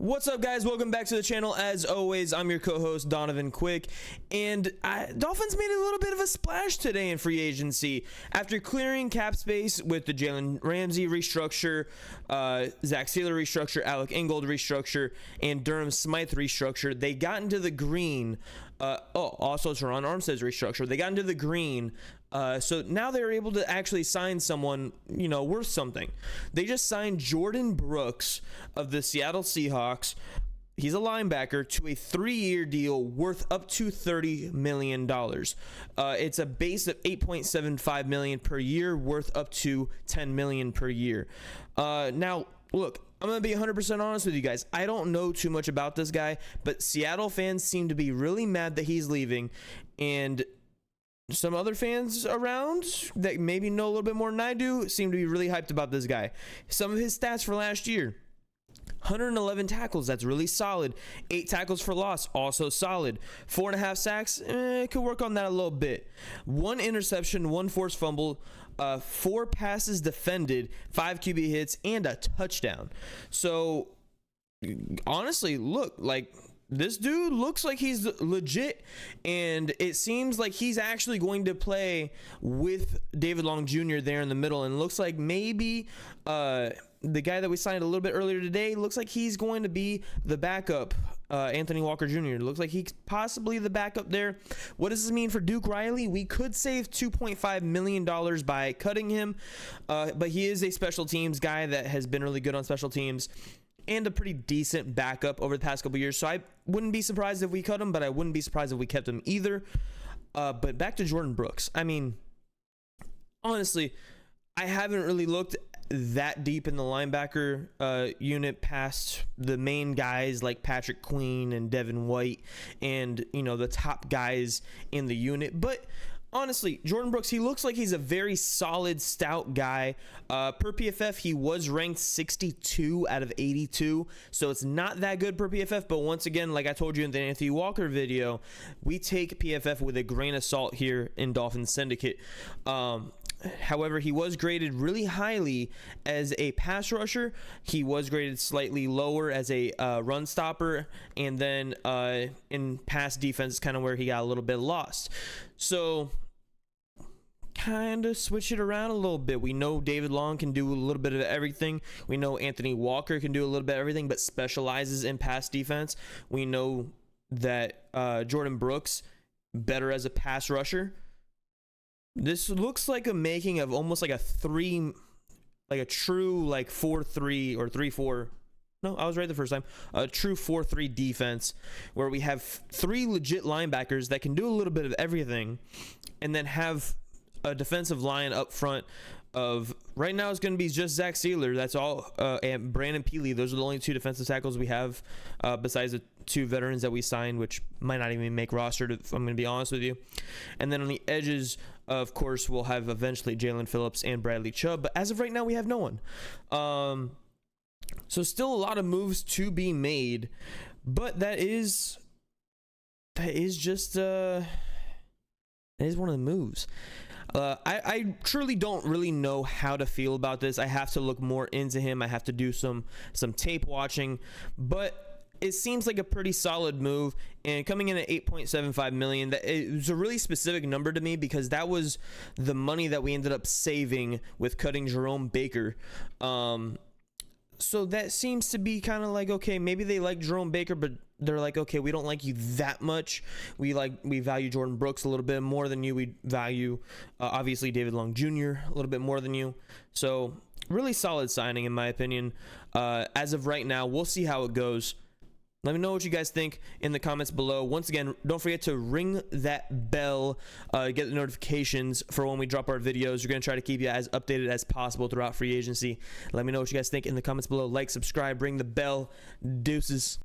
What's up, guys? Welcome back to the channel. As always, I'm your co-host Donovan Quick, and Dolphins made a little bit of a splash today in free agency after clearing cap space with the Jalen Ramsey restructure, Zach Sealer restructure, Alec Ingold restructure, and Durham Smythe restructure. They got into the green. Also Teron Armstead's restructure. They got into the green. So now they're able to actually sign someone, worth something. They just signed Jordyn Brooks of the Seattle Seahawks. He's a linebacker to a 3-year deal worth up to $30 million. It's a base of $8.75 million per year, worth up to $10 million per year. Now, look, I'm going to be 100% honest with you guys. I don't know too much about this guy, but Seattle fans seem to be really mad that he's leaving, and some other fans around that maybe know a little bit more than I do seem to be really hyped about this guy. Some of his stats for last year: 111 tackles, that's really solid. 8 tackles for loss, also solid. 4.5 sacks, could work on that a little bit. 1 interception, 1 forced fumble, 4 passes defended, 5 QB hits, and a touchdown. So honestly, look, like, this dude looks like he's legit, and it seems like he's actually going to play with David Long Jr. there in the middle, and looks like maybe the guy that we signed a little bit earlier today looks like he's going to be the backup. Anthony Walker Jr. looks like he's possibly the backup there. What does this mean for Duke Riley? We could save $2.5 million by cutting him, but he is a special teams guy that has been really good on special teams and a pretty decent backup over the past couple years. So I wouldn't be surprised if we cut him, but I wouldn't be surprised if we kept him either. But back to Jordyn Brooks. I mean, honestly, I haven't really looked that deep in the linebacker unit past the main guys like Patrick Queen and Devin White and, the top guys in the unit. But honestly, Jordyn Brooks, he looks like he's a very solid, stout guy. Per PFF, he was ranked 62 out of 82, so it's not that good per PFF. But once again, like I told you in the Anthony Walker video, we take PFF with a grain of salt here in Dolphins Syndicate. However, he was graded really highly as a pass rusher. He was graded slightly lower as a run stopper, and then in pass defense is kind of where he got a little bit lost. So kind of switch it around a little bit. We know David Long can do a little bit of everything. We know Anthony Walker can do a little bit of everything, but specializes in pass defense. We know that Jordyn Brooks better as a pass rusher. This looks like a making of almost like a true 4-3 or 3-4. No, I was right the first time. A true 4-3 defense where we have 3 legit linebackers that can do a little bit of everything, and then have a defensive line up front of, right now it's going to be just Zach Sealer. That's all. And Brandon Peely. Those are the only 2 defensive tackles we have, besides the 2 veterans that we signed, which might not even make roster, if I'm going to be honest with you. And then on the edges, of course, we'll have eventually Jalen Phillips and Bradley Chubb. But as of right now, we have no one. So still a lot of moves to be made. But that is just that is one of the moves. I truly don't really know how to feel about this. I have to look more into him. I have to do some tape watching, but it seems like a pretty solid move. And coming in at $8.75 million, that it was a really specific number to me, because that was the money that we ended up saving with cutting Jerome Baker. So that seems to be kind of like, okay, maybe they like Jerome Baker, but they're like, okay, we don't like you that much. We value Jordyn Brooks a little bit more than you. We value, obviously, David Long Jr. a little bit more than you. So really solid signing, in my opinion. As of right now, we'll see how it goes. Let me know what you guys think in the comments below. Once again, don't forget to ring that bell, get the notifications for when we drop our videos. We're going to try to keep you as updated as possible throughout free agency. Let me know what you guys think in the comments below. Like, subscribe, ring the bell. Deuces.